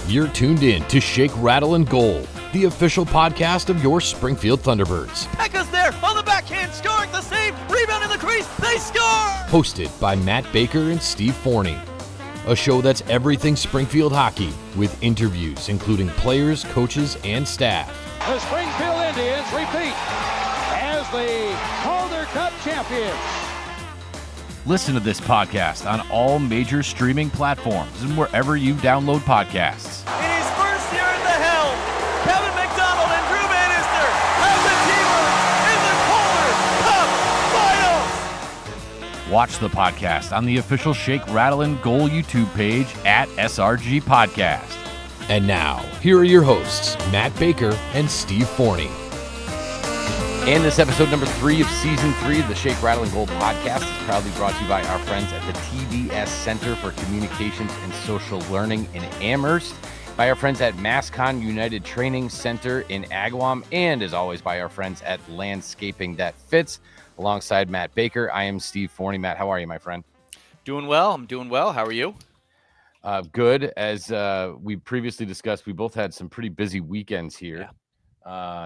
You're tuned in to Shake, Rattle, and Goal, the official podcast of your Springfield Thunderbirds. Pekka's there on the backhand, scoring the save, rebound in the crease, they score! Hosted by Matt Baker and Steve Forney. A show that's everything Springfield hockey, with interviews including players, coaches, and staff. The Springfield Indians repeat as the Calder Cup champions. Listen to this podcast on all major streaming platforms and wherever you download podcasts. In his first year at the helm, Kevin McDonald and Drew Bannister have the T-Birds in the Calder Cup Finals. Watch the podcast on the official Shake, Rattle, and Goal YouTube page at SRG Podcast. And now, here are your hosts, Matt Baker and Steve Forney. And this episode number 3 of season 3 of the Shake, Rattle, and Goal podcast is proudly brought to you by our friends at the TBS Center for Communications and Social Learning in Amherst, by our friends at MassCon United Training Center in Agawam, and as always by our friends at Landscaping That Fits. Alongside Matt Baker, I am Steve Forney. Matt, how are you, my friend? Doing well. I'm doing well. How are you? Good. As we previously discussed, we both had some pretty busy weekends here,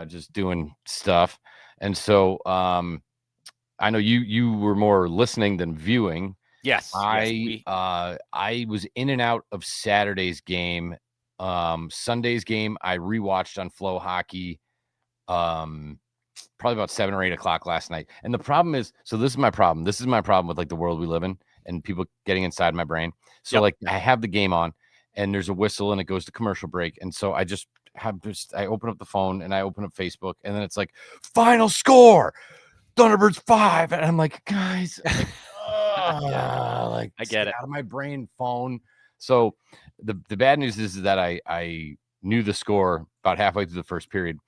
just doing stuff. And so I know you were more listening than viewing. Yes. I was in and out of Saturday's game. Sunday's game I rewatched on Flow Hockey probably about 7 or 8 o'clock last night. And the problem is, so this is my problem. This is my problem with like the world we live in and people getting inside my brain. So like I have the game on and there's a whistle and it goes to commercial break. And so I open up the phone and I open up Facebook and then it's like final score Thunderbirds 5. And I'm like, guys, I get it out of my brain phone. So the bad news is that I knew the score about halfway through the first period.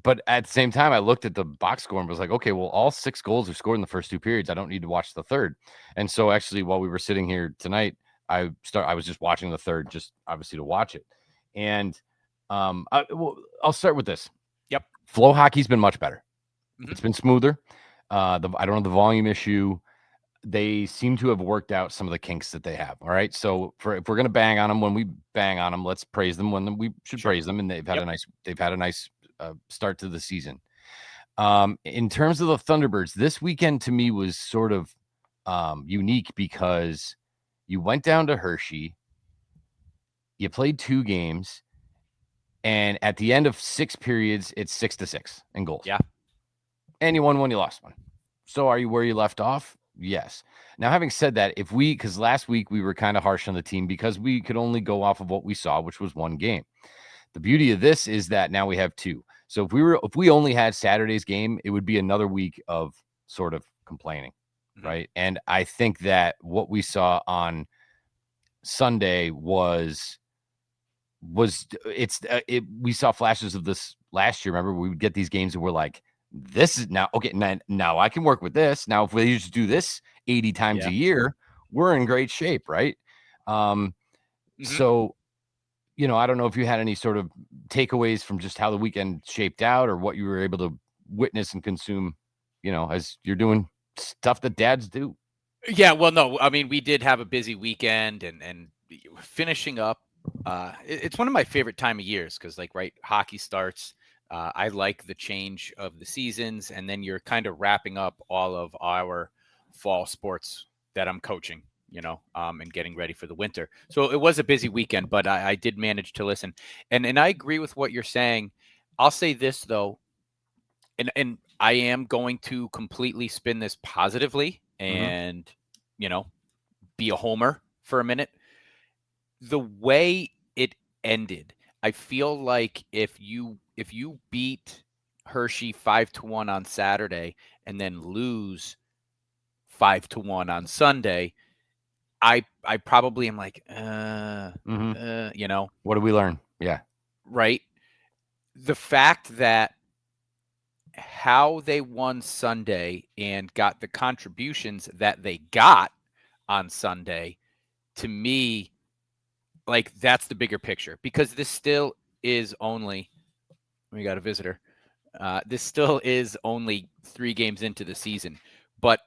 But at the same time, I looked at the box score and was like, okay, well, all 6 goals are scored in the first 2 periods. I don't need to watch the third. And so actually, while we were sitting here tonight, I was just watching the third, just obviously to watch it. And I'll start with this. Yep. Flow hockey's been much better. Mm-hmm. It's been smoother. I don't have the volume issue. They seem to have worked out some of the kinks that they have. All right. So if we're going to bang on them, when we bang on them, let's praise them when we should praise them. And they've had a nice start to the season. In terms of the Thunderbirds, this weekend to me was sort of unique because you went down to Hershey, you played 2 games, and at the end of 6 periods, it's 6-6 in goals. Yeah. And you won 1, you lost 1. So are you where you left off? Yes. Now, having said that, because last week we were kind of harsh on the team because we could only go off of what we saw, which was 1 game. The beauty of this is that now we have 2. So if we only had Saturday's game, it would be another week of sort of complaining, right? And I think that what we saw on Sunday we saw flashes of this last year. Remember, we would get these games and we're like, this is now okay. Now I can work with this. Now, if we just do this 80 times a year, we're in great shape, right? So. I don't know if you had any sort of takeaways from just how the weekend shaped out or what you were able to witness and consume, as you're doing stuff that dads do. Yeah, well, no, I mean, we did have a busy weekend and finishing up. It's one of my favorite time of years because, hockey starts. I like the change of the seasons, and then you're kind of wrapping up all of our fall sports that I'm coaching. And getting ready for the winter. So it was a busy weekend, but I did manage to listen. And I agree with what you're saying. I'll say this, though, and I am going to completely spin this positively and, be a homer for a minute. The way it ended, I feel like if you beat Hershey 5-1 on Saturday and then lose 5-1 on Sunday, I probably am like, What did we learn? Yeah. Right. The fact that how they won Sunday and got the contributions that they got on Sunday, to me, that's the bigger picture because this still is only, we got a visitor. This still is only 3 games into the season, but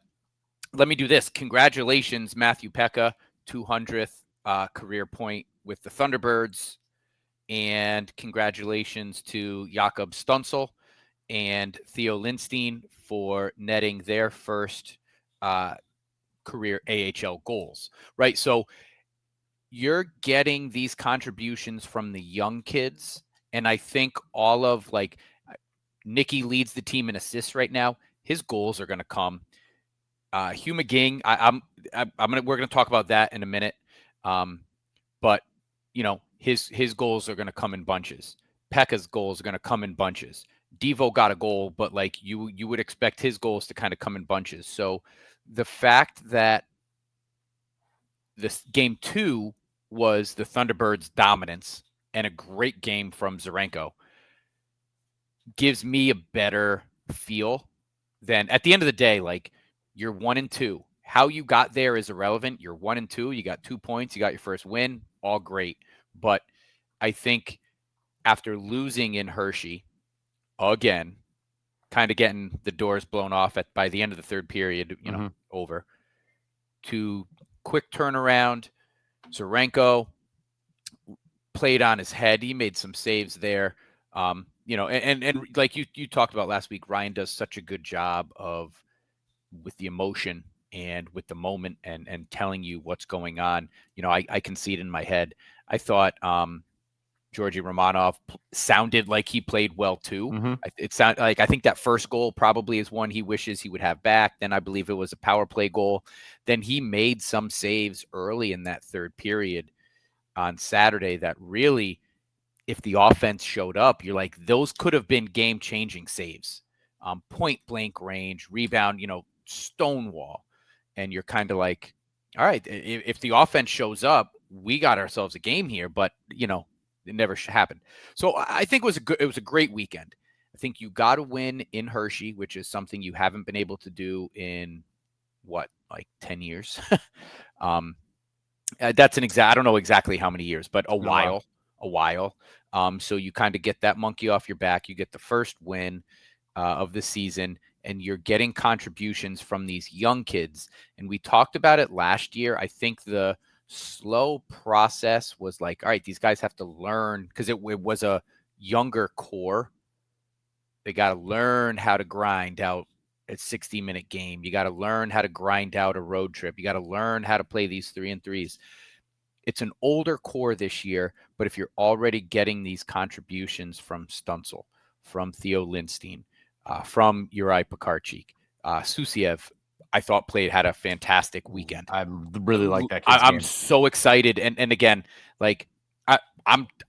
let me do this. Congratulations, Matthew Pekka, 200th career point with the Thunderbirds. And congratulations to Jakob Stünsel and Theo Lindstein for netting their first career AHL goals, right? So you're getting these contributions from the young kids. And I think all of Nicky leads the team in assists right now. His goals are going to come. Hugh McGing, we're going to talk about that in a minute. But his goals are going to come in bunches. Pekka's goals are going to come in bunches. Devo got a goal, but you would expect his goals to kind of come in bunches. So the fact that this game 2 was the Thunderbirds' dominance and a great game from Zarenko gives me a better feel than at the end of the day, you're 1-2. How you got there is irrelevant. You're 1-2. You got 2 points. You got your first win. All great. But I think after losing in Hershey, again, kind of getting the doors blown off by the end of the third period, over, to quick turnaround. Zarenko played on his head. He made some saves there. And like you talked about last week, Ryan does such a good job with the emotion and with the moment and telling you what's going on. I can see it in my head. I thought Georgi Romanov sounded like he played well too. Mm-hmm. It sounded like, I think that first goal probably is one he wishes he would have back. Then I believe it was a power play goal. Then he made some saves early in that third period on Saturday that really, if the offense showed up, you're like, those could have been game-changing saves. Point blank range, rebound, stonewall. And you're kind of like, all right, if the offense shows up, we got ourselves a game here, but it never happened. So I think it was a great weekend. I think you got to win in Hershey, which is something you haven't been able to do in 10 years. That's I don't know exactly how many years, but a while. So you kind of get that monkey off your back. You get the first win of the season, and you're getting contributions from these young kids. And we talked about it last year. I think the slow process was all right, these guys have to learn, because it was a younger core. They got to learn how to grind out a 60-minute game. You got to learn how to grind out a road trip. You got to learn how to play these 3-and-3s. It's an older core this year, but if you're already getting these contributions from Stünsel, from Theo Lindstein, from Juraj Pekarczyk, Susiev, I thought had a fantastic weekend. I really like that kid's I'm game. so excited. And again, I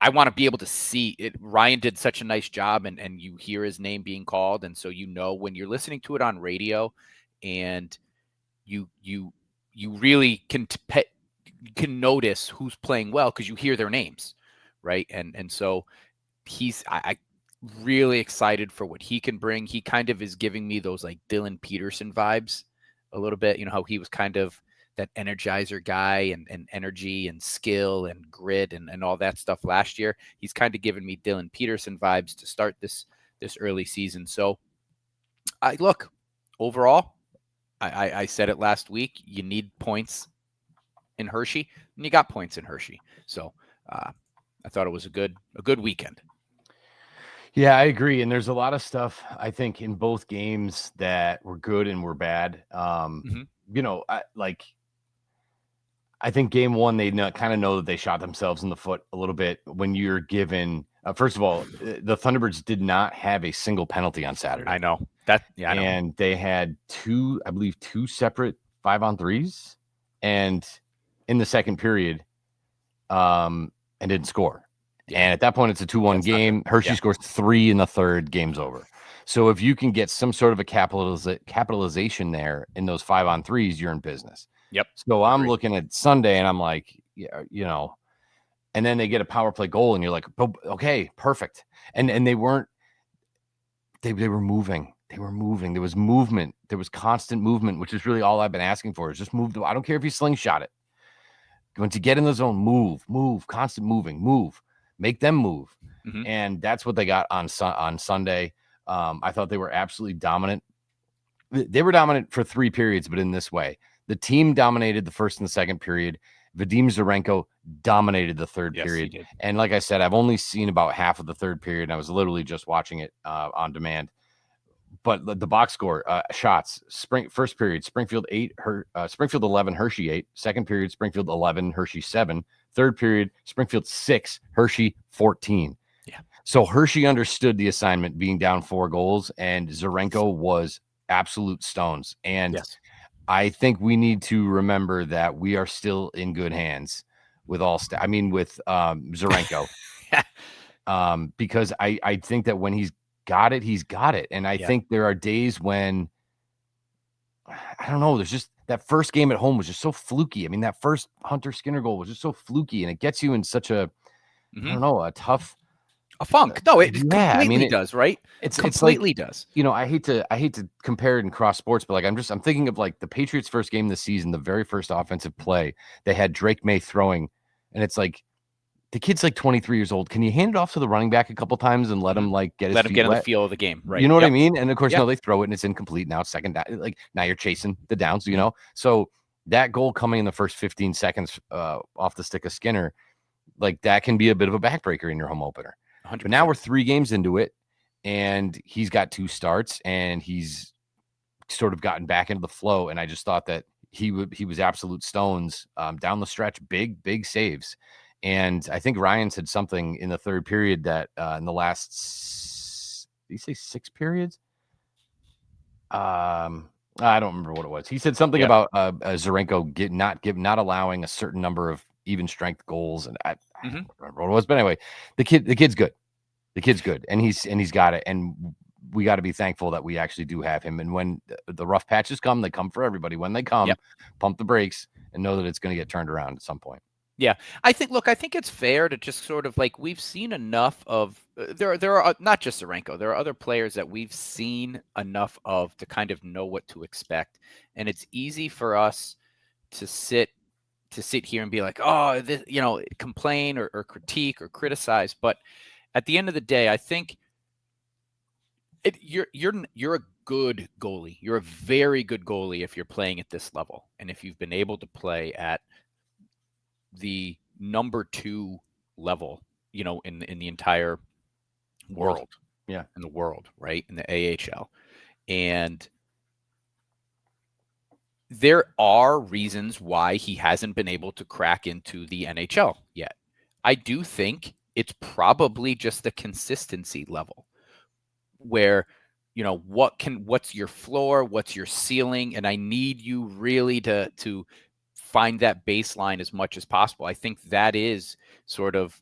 want to be able to see it. Ryan did such a nice job, and you hear his name being called. And so, when you're listening to it on radio, and you really can notice who's playing well, because you hear their names. Right. And so I really excited for what he can bring. He kind of is giving me those Dylan Peterson vibes a little bit, how he was kind of that energizer guy and energy and skill and grit and all that stuff last year. He's kind of given me Dylan Peterson vibes to start this early season. So overall, I said it last week, you need points in Hershey, and you got points in Hershey. So I thought it was a good weekend. Yeah, I agree. And there's a lot of stuff, I think, in both games that were good and were bad. I think game 1, they kind of know that they shot themselves in the foot a little bit when you're given, first of all, the Thunderbirds did not have a single penalty on Saturday. I know that. Yeah, I know. And they had two separate 5-on-3s, and in the second period, and didn't score. Yeah. And at that point, it's a 2-1 game. Hershey scores 3 in the third, game's over. So if you can get some sort of a capitalization there in those 5-on-3s, you're in business. Yep. So I'm looking at Sunday, and I'm like, and then they get a power play goal, and you're like, oh, okay, perfect. And they weren't. They were moving. They were moving. There was movement. There was constant movement, which is really all I've been asking for, is just move. I don't care if you slingshot it. Once you get in the zone, move, constant moving, move, make them move. Mm-hmm. And that's what they got on Sunday. I thought they were absolutely dominant. They were dominant for 3 periods, but in this way, the team dominated the first and the second period, Vadim Zarenko dominated the third Yes, period. he did. And like I said, I've only seen about half of the third period, and I was literally just watching it on demand. But the box score, shots, first period, Springfield 8, Springfield 11, Hershey 8. Second period, Springfield 11, Hershey 7. Third period, Springfield 6, Hershey 14. Yeah. So Hershey understood the assignment being down 4 goals, and Zarenko was absolute stones. And Yes. I think we need to remember that we are still in good hands with with Zarenko. Because I think that when he's got it. And I think there are days when, I don't know, there's just that first game at home was just so fluky. I mean, that first Hunter Skinner goal was just so fluky, and it gets you in such a, I don't know, a tough funk. No, it yeah, completely does, right? It's completely like, does. You know, I hate to compare it and cross sports, but like I'm thinking of like the Patriots' first game this season, the very first offensive play. They had Drake May throwing, and it's like, the kid's like 23 years old. Can you hand it off to the running back a couple times and let him like get his Let him feet get in wet? the feel of the game, right? You know what I mean? And of course, no, they throw it and it's incomplete. Now it's second down. Like now you're chasing the downs, you know? So that goal coming in the first 15 seconds off the stick of Skinner, like that can be a bit of a backbreaker in your home opener. 100%. But now we're 3 games into it, and he's got 2 starts, and he's sort of gotten back into the flow. And I just thought that he was absolute stones down the stretch, big saves. And I think Ryan said something in the third period that in the last, did he say 6 periods? I don't remember what it was. He said something about Zarenko not allowing a certain number of even strength goals, and I don't remember what it was. But anyway, the kid's good. The kid's good, and he's got it. And we got to be thankful that we actually do have him. And when the rough patches come, they come for everybody. When they come, pump the brakes and know that it's going to get turned around at some point. Yeah, I think it's fair to just sort of like, we've seen enough of there are not just Zarenko, there are other players that we've seen enough of to kind of know what to expect. And it's easy for us to sit here and be like, oh, this, complain or critique or criticize. But at the end of the day, I think you're a good goalie. You're a very good goalie if you're playing at this level, and if you've been able to play at the number 2 level, in the entire world. Yeah. In the world, right? In the AHL. And there are reasons why he hasn't been able to crack into the NHL yet. I do think it's probably just the consistency level where, what's your floor, what's your ceiling, and I need you really to find that baseline as much as possible. I think that is sort of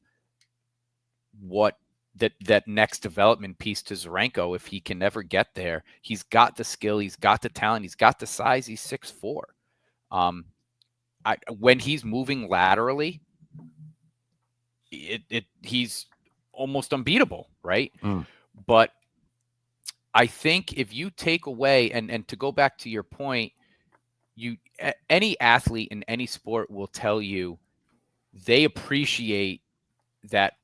what that next development piece to Zarenko. If he can never get there, he's got the skill, he's got the talent, he's got the size. He's 6'4". When he's moving laterally, he's almost unbeatable, right? But I think if you take away, and to go back to your point, any athlete in any sport will tell you they appreciate that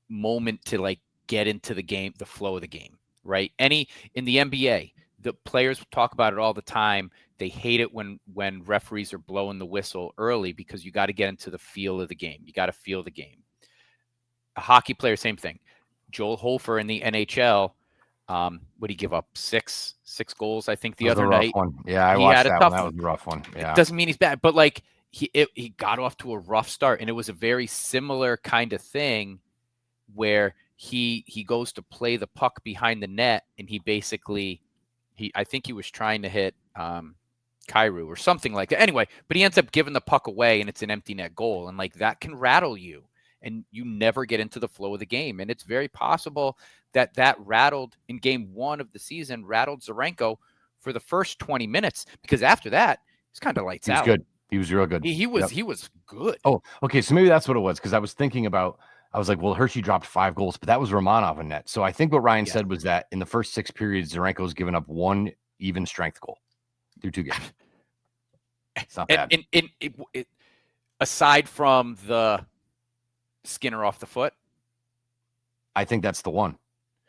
moment to like get into the game, the flow of the game, right? In the NBA, the players talk about it all the time. They hate it when referees are blowing the whistle early, because you got to get into the feel of the game. You got to feel the game. A hockey player, same thing. Joel Hofer in the NHL, would he give up six goals? I think the other night. One. Yeah, I watched that one. That was a rough one. Yeah, it doesn't mean he's bad, but like he got off to a rough start, and it was a very similar kind of thing where he goes to play the puck behind the net, and he basically I think he was trying to hit Kyrou or something like that. Anyway, but he ends up giving the puck away, and it's an empty net goal, and like that can rattle you, and you never get into the flow of the game. And it's very possible that rattled in game 1 of the season, rattled Zarenko for the first 20 minutes, because after that, it's kind of lights out. He was good. He was real good. He was good. Oh, okay. So maybe that's what it was, because I was thinking about, I was like, well, Hershey dropped 5 goals, but that was Romanov in net. So I think what Ryan said was that in the first 6 periods, Zarenko's given up 1 even strength goal through 2 games. It's not bad. Aside from the Skinner off the foot, I think that's the one.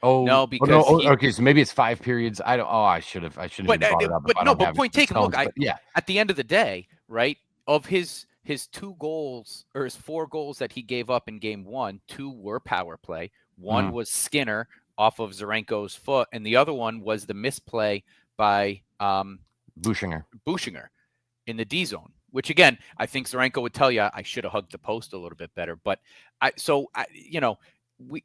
Oh no, because okay, so maybe it's 5 periods. I should have brought it up. But point taken. Look, at the end of the day, right, of his his 2 goals or his 4 goals that he gave up in game 1, 2 were power play. One was Skinner off of Zarenko's foot, and the other one was the misplay by Bushinger in the D zone, which again, I think Zarenko would tell you I should have hugged the post a little bit better. But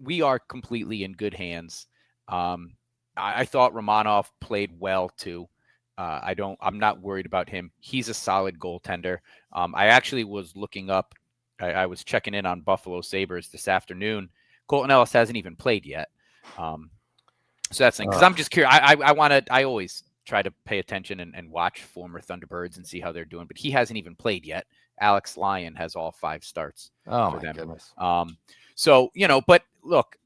we are completely in good hands. I thought Romanov played well too. I'm not worried about him. He's a solid goaltender. I actually was looking up, I was checking in on Buffalo Sabres this afternoon. Colton Ellis hasn't even played yet. So that's the thing. Because I'm just curious. I always try to pay attention and watch former Thunderbirds and see how they're doing, but he hasn't even played yet. Alex Lyon has all 5 starts for them. Goodness. So, but look,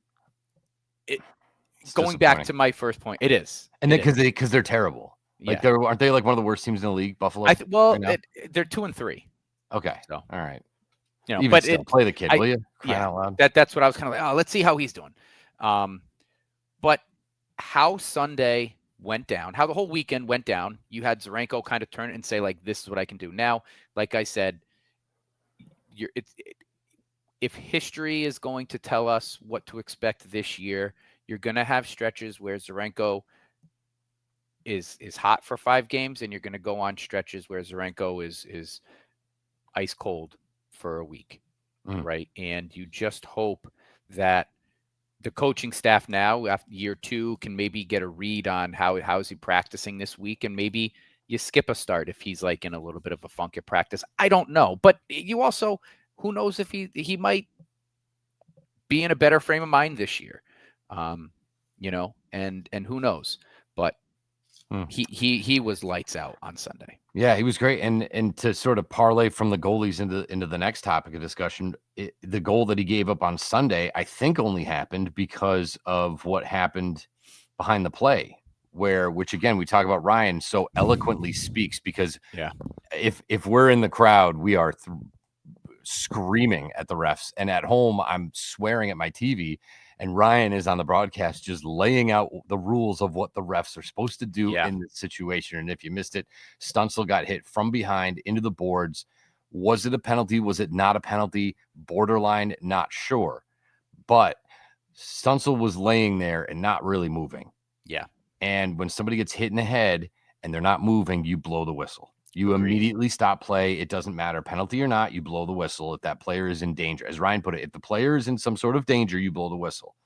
It's going back to my first point, it is. And then because they're terrible. Like aren't they like one of the worst teams in the league, Buffalo? They're 2-3. Okay. So, all right. Even but still, play the kid, will you? Crying out loud. That's what I was kind of like, let's see how he's doing. But how Sunday went down, how the whole weekend went down, you had Zarenko kind of turn it and say, like, this is what I can do. Now, like I said, if history is going to tell us what to expect this year, you're going to have stretches where Zarenko is hot for 5 games, and you're going to go on stretches where Zarenko is ice cold for a week, right? And you just hope that the coaching staff now, after year 2, can maybe get a read on how is he practicing this week, and maybe you skip a start if he's like in a little bit of a funk at practice. I don't know, but you also, who knows if he might be in a better frame of mind this year, and who knows, but he was lights out on Sunday. Yeah, he was great. And to sort of parlay from the goalies into the next topic of discussion, the goal that he gave up on Sunday, I think only happened because of what happened behind the play, which again, we talk about Ryan so eloquently speaks, because if we're in the crowd, we are screaming at the refs, and at home, I'm swearing at my TV. And Ryan is on the broadcast just laying out the rules of what the refs are supposed to do in this situation. And if you missed it, Stuntzel got hit from behind into the boards. Was it a penalty? Was it not a penalty? Borderline, not sure. But Stuntzel was laying there and not really moving. Yeah. And when somebody gets hit in the head and they're not moving, you blow the whistle. You immediately stop play. It doesn't matter, penalty or not, you blow the whistle if that player is in danger. As Ryan put it, if the player is in some sort of danger, you blow the whistle.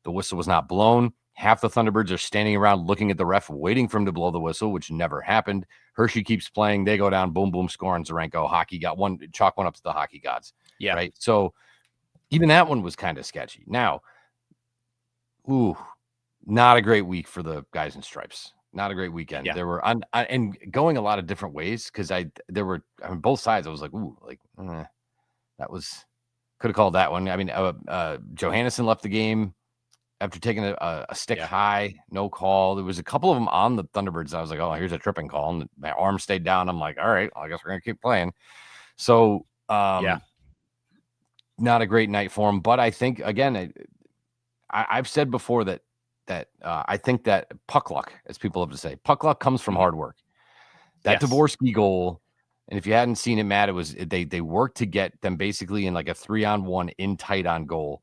The whistle was not blown. Half the Thunderbirds are standing around looking at the ref, waiting for him to blow the whistle, which never happened. Hershey keeps playing. They go down, boom, boom, scoring. Zarenko, hockey got one, chalk one up to the hockey gods. Yeah. Right. So even that one was kind of sketchy. Now, not a great week for the guys in stripes. Not a great weekend. Yeah. There were and going a lot of different ways, because there were both sides. I was like, that was, could have called that one. I mean, Johannesson left the game after taking a stick high, no call. There was a couple of them on the Thunderbirds. I was like, oh, here's a tripping call, and my arm stayed down. I'm like, all right, I guess we're gonna keep playing. So not a great night for him. But I think again, I've said before that I think that puck luck, as people have to say, puck luck comes from hard work. That Dvorsky goal, and if you hadn't seen it, Matt, it was they worked to get them basically in like a 3-on-1 in tight on goal.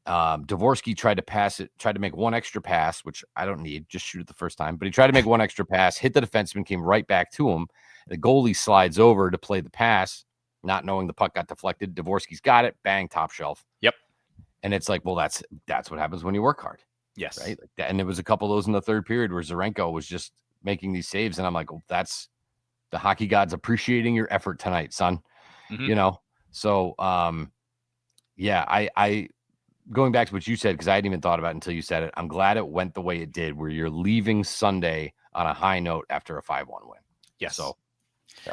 Dvorsky tried to make one extra pass, which I don't need, just shoot it the first time. But he tried to make one extra pass, hit the defenseman, came right back to him. The goalie slides over to play the pass, not knowing the puck got deflected. Dvorsky's got it, bang, top shelf. Yep. And it's like, well, that's what happens when you work hard. Yes. Right. Like that. And there was a couple of those in the third period where Zarenko was just making these saves. And I'm like, well, that's the hockey gods appreciating your effort tonight, son. So, I going back to what you said, because I hadn't even thought about it until you said it. I'm glad it went the way it did, where you're leaving Sunday on a high note after a 5-1 win. Yes. So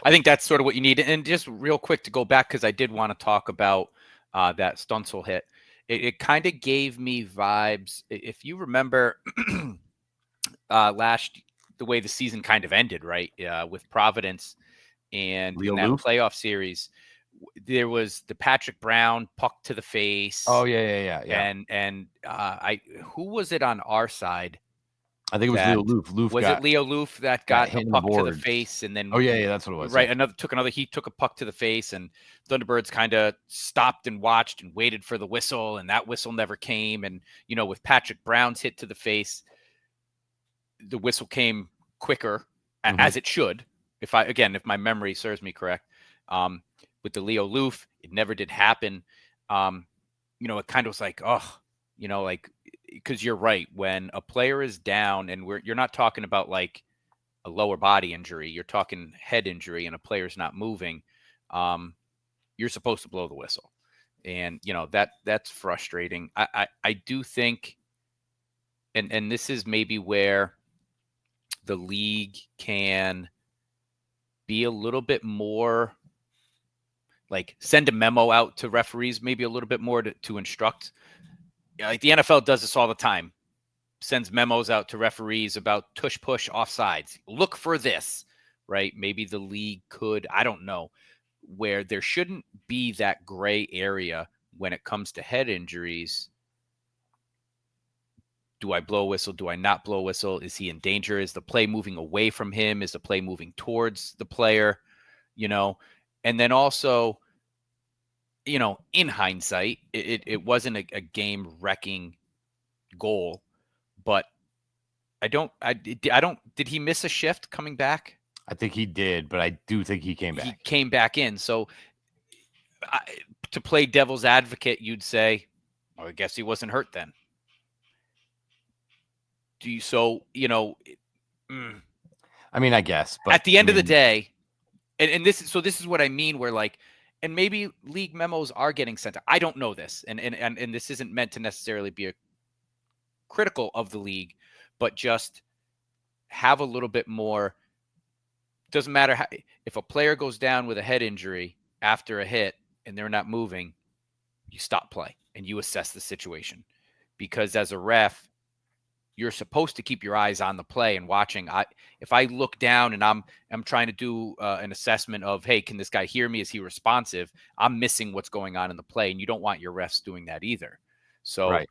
I think that's sort of what you need. And just real quick to go back, because I did want to talk about that Stuntzel hit. It kind of gave me vibes. If you remember the way the season kind of ended, right? With Providence and in that playoff series, there was the Patrick Brown puck to the face. Oh yeah. And who was it on our side I think it was that Leo Loof. was it Leo Loof that got hit a in the puck to the boards. face and then Oh yeah, that's what it was. right Yeah. he took a puck to the face and Thunderbirds kind of stopped and watched and waited for the whistle and that whistle never came. And with Patrick Brown's hit to the face, the whistle came quicker as it should. If my memory serves me correct, with the Leo Loof, it never did happen. It kind of was like, because you're right. When a player is down and you're not talking about like a lower body injury, you're talking head injury and a player's not moving, you're supposed to blow the whistle. And, that's frustrating. I do think, and this is maybe where the league can be a little bit more like send a memo out to referees, maybe a little bit more to instruct. Like the NFL does this all the time, sends memos out to referees about tush push offsides. Look for this, right? Maybe the league could, I don't know, where there shouldn't be that gray area when it comes to head injuries. Do I blow a whistle? Do I not blow a whistle? Is he in danger? Is the play moving away from him? Is the play moving towards the player? And then also, in hindsight, it wasn't a game wrecking goal, but did he miss a shift coming back? I think he did, but I do think he came back. He came back in. So to play devil's advocate, you'd say, I guess he wasn't hurt then. I mean, I guess, but at the end of the day, and this is what I mean, where like, and maybe league memos are getting sent out. I don't know this, and this isn't meant to necessarily be critical of the league, but just have a little bit more. Doesn't matter if a player goes down with a head injury after a hit and they're not moving, you stop play and you assess the situation, because as a ref, you're supposed to keep your eyes on the play and watching. If I look down and I'm trying to do an assessment of, hey, can this guy hear me? Is he responsive? I'm missing what's going on in the play, and you don't want your refs doing that either. So, right.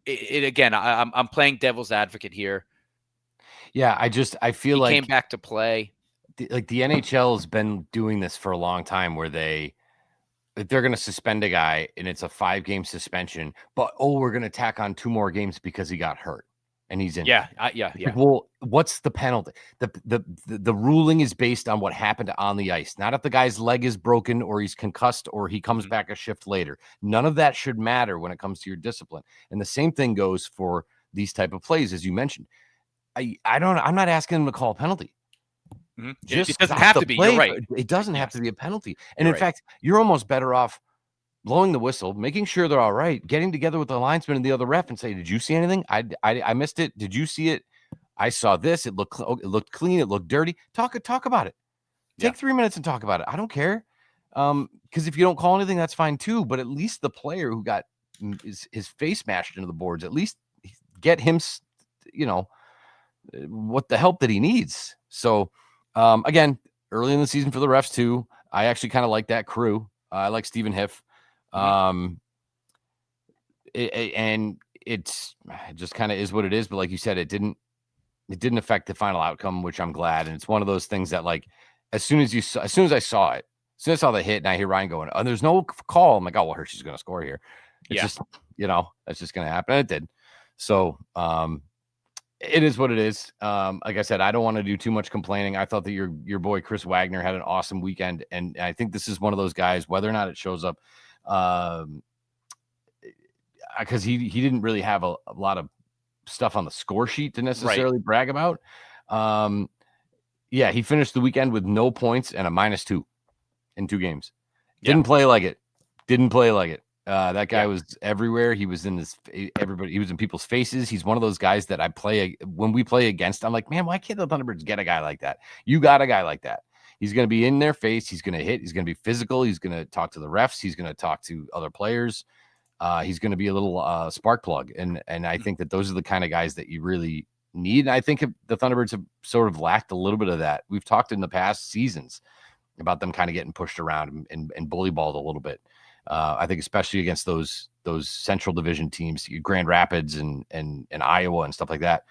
Again, I'm playing devil's advocate here. Yeah, I feel like he came back to play. The NHL has been doing this for a long time, where if they're going to suspend a guy and it's a 5-game suspension, but we're going to tack on 2 more games because he got hurt and he's in. Yeah. Like, well, what's the penalty? The ruling is based on what happened on the ice, not if the guy's leg is broken or he's concussed or he comes back a shift later. None of that should matter when it comes to your discipline. And the same thing goes for these type of plays, as you mentioned. I'm not asking him to call a penalty. Mm-hmm. It doesn't have to be. You're right. It doesn't have to be a penalty. And in fact, you're almost better off blowing the whistle, making sure they're all right, getting together with the linesman and the other ref and say, did you see anything? I missed it. Did you see it? I saw this. It looked clean. It looked dirty. Talk about it. Take 3 minutes and talk about it. I don't care. Because if you don't call anything, that's fine too. But at least the player who got his face smashed into the boards, at least get him, what the help that he needs. So, again, early in the season for the refs too. I actually kind of like that crew. I like Stephen Hiff. And it just kind of is what it is. But like you said, it didn't affect the final outcome, which I'm glad. And it's one of those things that, like, as soon as I saw it, as soon as I saw the hit and I hear Ryan going, there's no call, I'm like, oh, well, Hershey's going to score here. It's just, that's just going to happen. And it did. So, it is what it is. Like I said, I don't want to do too much complaining. I thought that your boy Chris Wagner had an awesome weekend, and I think this is one of those guys, whether or not it shows up, because he didn't really have a lot of stuff on the score sheet to necessarily brag about. He finished the weekend with no points and a -2 in 2 games. Didn't play like it. That guy was everywhere. He was in he was in people's faces. He's one of those guys that when we play against, I'm like, man, why can't the Thunderbirds get a guy like that? You got a guy like that. He's going to be in their face. He's going to hit. He's going to be physical. He's going to talk to the refs. He's going to talk to other players. He's going to be a little spark plug. And I think that those are the kind of guys that you really need. And I think the Thunderbirds have sort of lacked a little bit of that. We've talked in the past seasons about them kind of getting pushed around and bully balled a little bit. I think especially against those Central Division teams, Grand Rapids and Iowa and stuff like that.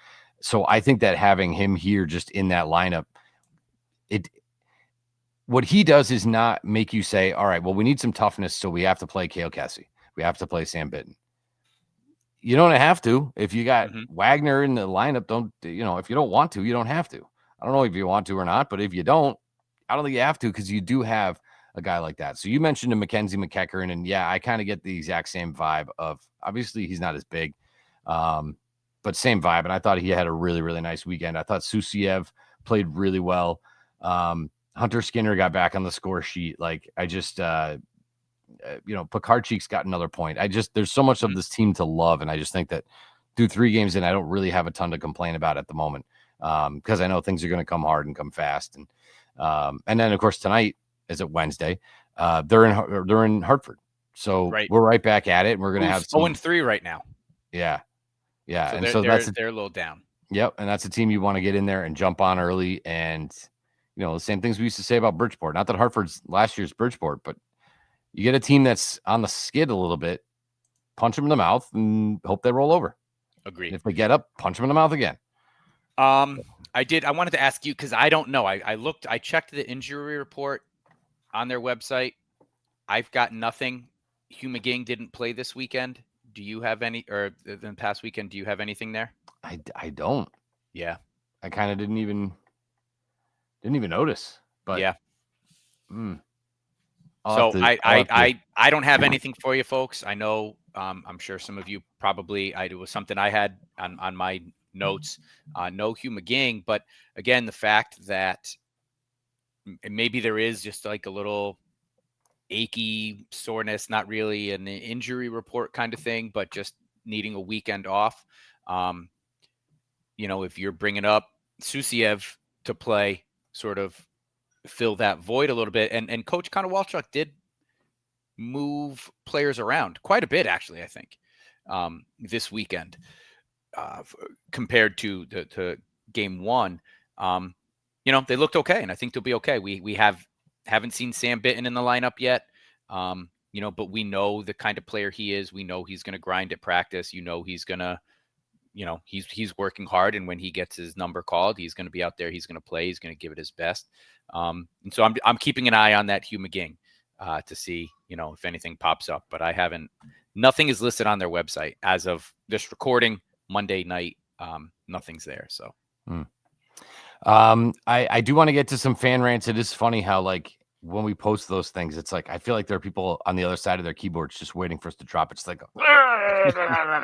So I think that having him here just in that lineup, what he does is not make you say, all right, well, we need some toughness, so we have to play Cale Kessie. We have to play Sam Bitten. You don't have to. If you got Wagner in the lineup, if you don't want to, you don't have to. I don't know if you want to or not, but if you don't, I don't think you have to, because you do have a guy like that. So you mentioned a Mackenzie McEachern, and yeah, I kind of get the exact same vibe of, obviously he's not as big, but same vibe. And I thought he had a really, really nice weekend. I thought Susiev played really well. Hunter Skinner got back on the score sheet. Like, I just, Pekarchik's got another point. There's so much of this team to love. And I just think that through 3 games in, I don't really have a ton to complain about at the moment. Because I know things are going to come hard and come fast. And then of course tonight, is it Wednesday? They're in Hartford. So we're right back at it. And we're going to have 0-3 right now. Yeah. Yeah. So they're a little down. Yep. And that's a team you want to get in there and jump on early. And, the same things we used to say about Bridgeport. Not that Hartford's last year's Bridgeport, but you get a team that's on the skid a little bit, punch them in the mouth and hope they roll over. Agreed. And if they get up, punch them in the mouth again. I wanted to ask you, because I don't know. I checked the injury report on their website. I've got nothing. Hugh McGing didn't play this weekend. Do you have any, or the past weekend, do you have anything there? I don't. Yeah. I kind of didn't even notice, but yeah. So I don't have anything for you folks. I know, I'm sure some of you probably, it was something I had on my notes, no Hugh McGing, but again, the fact that maybe there is just like a little achy soreness, not really an injury report kind of thing, but just needing a weekend off. If you're bringing up Susiev to play, sort of fill that void a little bit. And Coach Konowalchuk did move players around quite a bit, actually, I think, this weekend, compared to game 1. They looked okay, and I think they'll be okay. We haven't seen Sam Bitten in the lineup yet, but we know the kind of player he is. We know he's going to grind at practice. He's going to, he's working hard, and when he gets his number called, he's going to be out there. He's going to play. He's going to give it his best. And so I'm keeping an eye on that Hugh McGing to see, if anything pops up. But nothing is listed on their website as of this recording Monday night. Nothing's there. So. I do want to get to some fan rants. It is funny how, like, when we post those things, it's like I feel like there are people on the other side of their keyboards just waiting for us to drop. It's like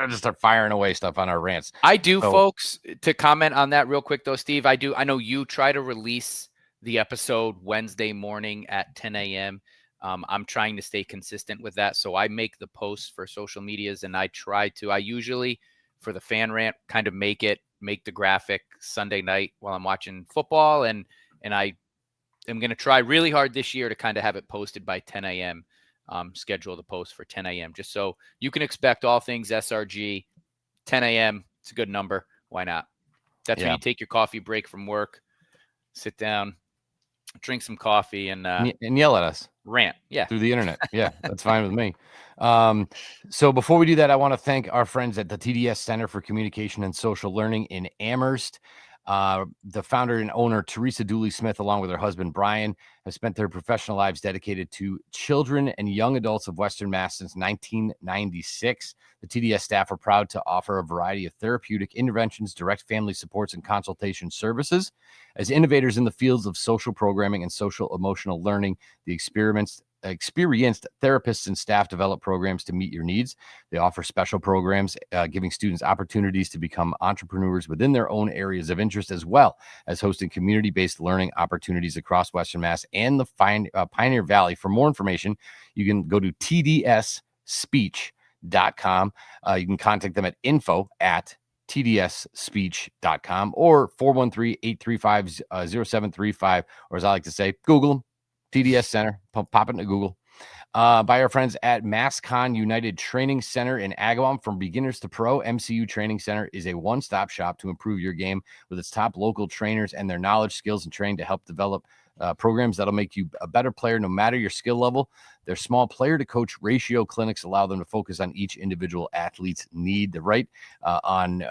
just start firing away stuff on our rants. I do, folks, to comment on that real quick though, Steve. I know you try to release the episode Wednesday morning at 10 a.m. I'm trying to stay consistent with that, so I make the posts for social medias, and I usually for the fan rant kind of make the graphic Sunday night while I'm watching football, and I am going to try really hard this year to kind of have it posted by 10 a.m. Schedule the post for 10 a.m. just so you can expect all things SRG. 10 a.m. It's a good number. Why not? That's when you take your coffee break from work, sit down, drink some coffee, and yell at us. Rant. Yeah. Through the internet. Yeah, that's fine with me. So before we do that, I want to thank our friends at the TDS Center for Communication and Social Learning in Amherst. The founder and owner, Teresa Dooley-Smith, along with her husband, Brian, have spent their professional lives dedicated to children and young adults of Western Mass since 1996. The TDS staff are proud to offer a variety of therapeutic interventions, direct family supports, and consultation services. As innovators in the fields of social programming and social emotional learning, the experienced therapists and staff develop programs to meet your needs. They offer special programs, giving students opportunities to become entrepreneurs within their own areas of interest, as well as hosting community-based learning opportunities across Western Mass and the Pioneer Valley. For more information, you can go to tdsspeech.com. You can contact them at info@tdsspeech.com or 413-835-0735, or as I like to say, Google them. TDS Center, pop it into Google. By our friends at MassCon United Training Center in Agawam. From beginners to pro, MCU Training Center is a one-stop shop to improve your game with its top local trainers and their knowledge, skills, and training to help develop programs that'll make you a better player no matter your skill level. Their small player-to-coach ratio clinics allow them to focus on each individual athlete's need. They're right on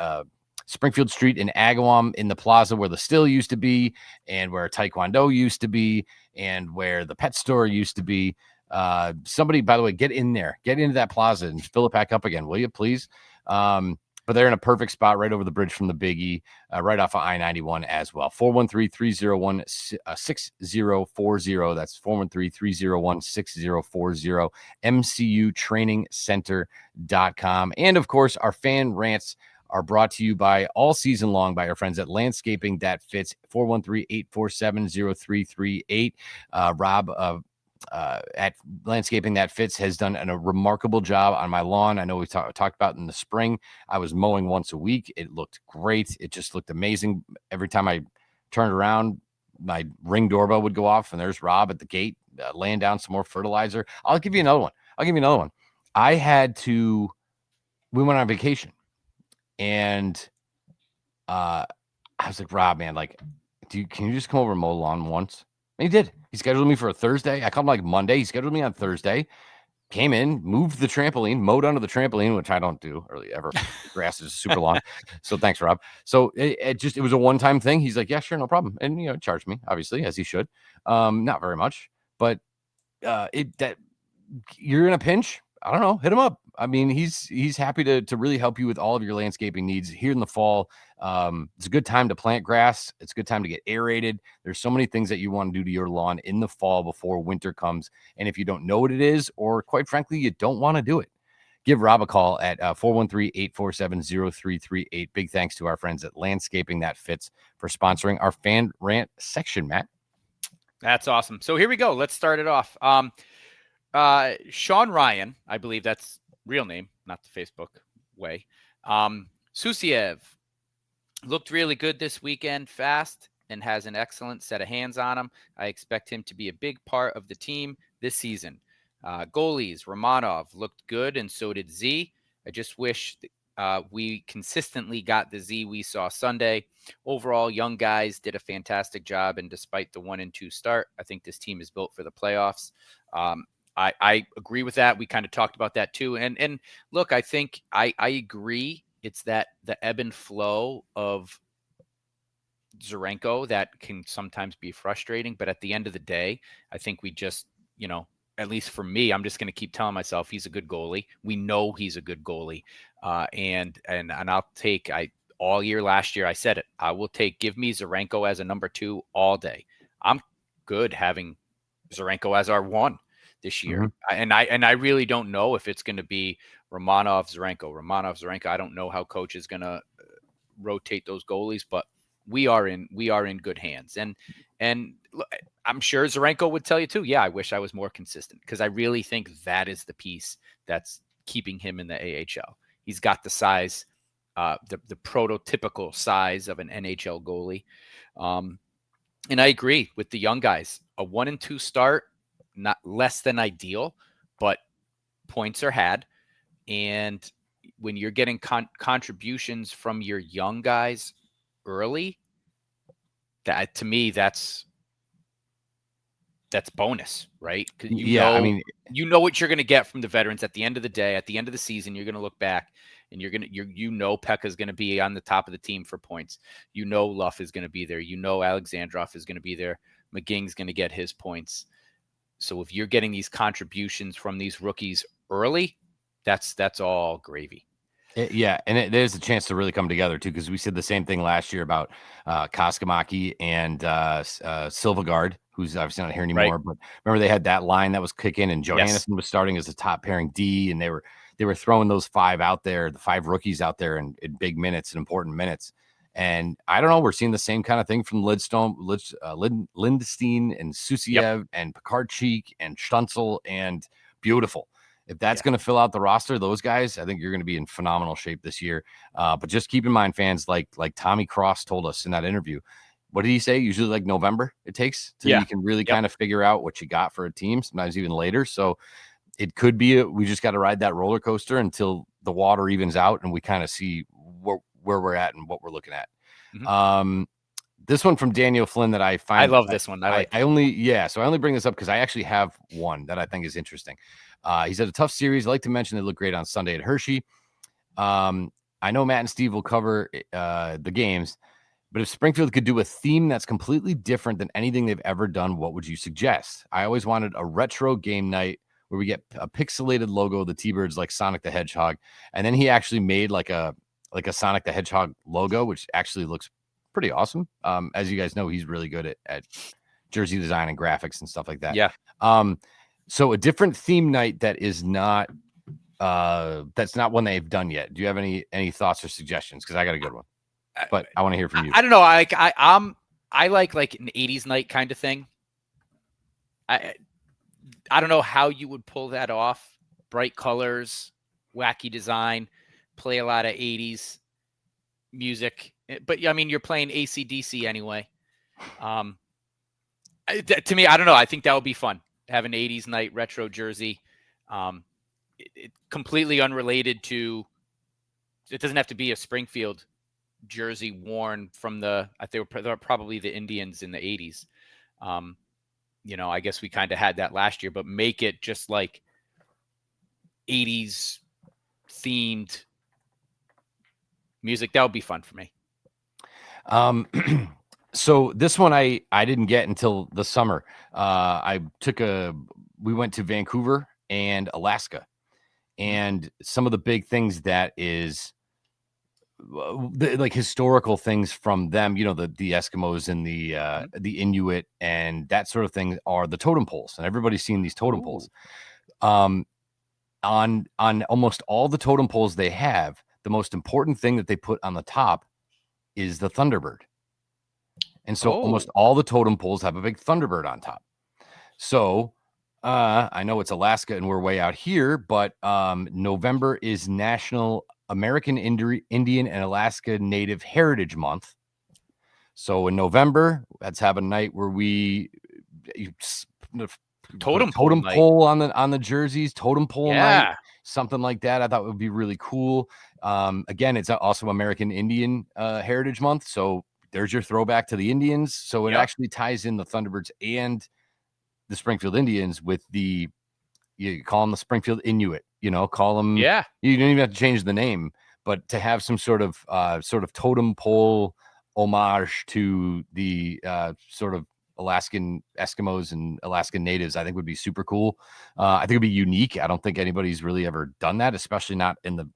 Springfield Street in Agawam, in the plaza where the still used to be and where Taekwondo used to be and where the pet store used to be. Somebody, by the way, get in there, get into that plaza and fill it back up again, will you please? But they're in a perfect spot right over the bridge from the Big E, right off of I-91 as well. 413-301-6040. That's 413-301-6040. MCUTrainingCenter.com. And of course, our fan rants are brought to you by all season long by our friends at Landscaping That Fits. 413-847-0338. Rob at Landscaping That Fits has done a remarkable job on my lawn. I know we talked about in the spring. I was mowing once a week. It looked great. It just looked amazing. Every time I turned around, my Ring doorbell would go off, and there's Rob at the gate laying down some more fertilizer. I'll give you another one. We went on vacation, and I was like, Rob, man, like, can you just come over and mow the lawn once? And he did. He scheduled me for a Thursday. I called him like Monday. He scheduled me on Thursday. Came in, moved the trampoline, mowed under the trampoline, which I don't do early ever. The grass is super long. So thanks, Rob. So it was a one-time thing. He's like, yeah, sure, no problem. And, charged me, obviously, as he should. Not very much, but that you're in a pinch. I don't know. Hit him up. I mean, he's happy to really help you with all of your landscaping needs here in the fall. It's a good time to plant grass. It's a good time to get aerated. There's so many things that you want to do to your lawn in the fall before winter comes. And if you don't know what it is, or quite frankly, you don't want to do it, give Rob a call at 413-847-0338. Big thanks to our friends at Landscaping That Fits for sponsoring our fan rant section, Matt. That's awesome. So here we go. Let's start it off. Sean Ryan, I believe that's real name, not the Facebook way. Susiev looked really good this weekend, fast, and has an excellent set of hands on him. I expect him to be a big part of the team this season. Goalies, Romanov looked good, and so did Z. I just wish we consistently got the Z we saw Sunday. Overall, young guys did a fantastic job, and despite the 1-2 start, I think this team is built for the playoffs. I agree with that. We kind of talked about that too. And look, I think I agree. It's that the ebb and flow of Zarenko that can sometimes be frustrating. But at the end of the day, I think we just, at least for me, I'm just going to keep telling myself he's a good goalie. We know he's a good goalie. And I'll take, all year last year, I said it, give me Zarenko as a number 2 all day. I'm good having Zarenko as our 1 this year. Mm-hmm. And I really don't know if it's going to be Romanov, Zarenko. I don't know how coach is going to rotate those goalies, but we are in good hands. And I'm sure Zarenko would tell you too. Yeah, I wish I was more consistent, because I really think that is the piece that's keeping him in the AHL. He's got the size, the prototypical size of an NHL goalie. And I agree with the young guys. A 1-2 start, not less than ideal, but points are had. And when you're getting contributions from your young guys early, that to me, that's that's bonus, right? Yeah, I mean, you know what you're going to get from the veterans at the end of the day. At the end of the season, you're going to look back and Pekka is going to be on the top of the team for points. Luff is going to be there. Alexandrov is going to be there. McGing's going to get his points. So if you're getting these contributions from these rookies early, that's all gravy. Yeah, and there's a chance to really come together too, because we said the same thing last year about Koskamaki and Silvegaard, who's obviously not here anymore. Right. But remember, they had that line that was kicking, and Johannesson was starting as a top pairing D, and they were throwing those five out there, the five rookies out there in big minutes and important minutes. And I don't know, we're seeing the same kind of thing from Lindstein and Susiev and Pekarchik and Stutzel and Beautiful. If that's going to fill out the roster, those guys, I think you're going to be in phenomenal shape this year. But just keep in mind, fans, like Tommy Cross told us in that interview, what did he say? Usually like November it takes till you can really kind of figure out what you got for a team, sometimes even later. So it could be we just got to ride that roller coaster until the water evens out and we kind of see where we're at and what we're looking at. Mm-hmm. This one from Daniel Flynn that I find, I love this one. I only bring this up because I actually have one that I think is interesting. He's had a tough series. I like to mention they look great on Sunday at Hershey. I know Matt and Steve will cover the games, but if Springfield could do a theme that's completely different than anything they've ever done, what would you suggest? I always wanted a retro game night where we get a pixelated logo of the T-Birds like Sonic the Hedgehog. And then he actually made like a Sonic the Hedgehog logo, which actually looks pretty awesome. As you guys know, he's really good at jersey design and graphics and stuff like that. Yeah. So a different theme night that is not that's not one they've done yet. Do you have any thoughts or suggestions? Because I got a good one, but I want to hear from you. I don't know. I like an 80s night kind of thing. I don't know how you would pull that off. Bright colors, wacky design, play a lot of 80s music. But I mean, you're playing AC/DC anyway. To me, I don't know. I think that would be fun. Have an 80s night retro jersey. It completely unrelated to, it doesn't have to be a Springfield jersey worn from they were probably the Indians in the 80s. I guess we kind of had that last year, but make it just like 80s themed music. That would be fun for me. So this one I didn't get until the summer. We went to Vancouver and Alaska, and some of the big things that is like historical things from them, the Eskimos and the Inuit and that sort of thing are the totem poles, and everybody's seen these totem poles. On almost all the totem poles they have, the most important thing that they put on the top is the Thunderbird. And so almost all the totem poles have a big Thunderbird on top. So I know it's Alaska and we're way out here, but November is National American Indian and Alaska Native Heritage Month. So in November, let's have a night where we totem pole on the jerseys, totem pole night, something like that. I thought would be really cool. Again, it's also American Indian Heritage Month, so there's your throwback to the Indians. So it actually ties in the Thunderbirds and the Springfield Indians with you call them the Springfield Inuit, call them. Yeah. You don't even have to change the name, but to have some sort of totem pole homage to the sort of Alaskan Eskimos and Alaskan natives, I think would be super cool. I think it'd be unique. I don't think anybody's really ever done that, especially not in the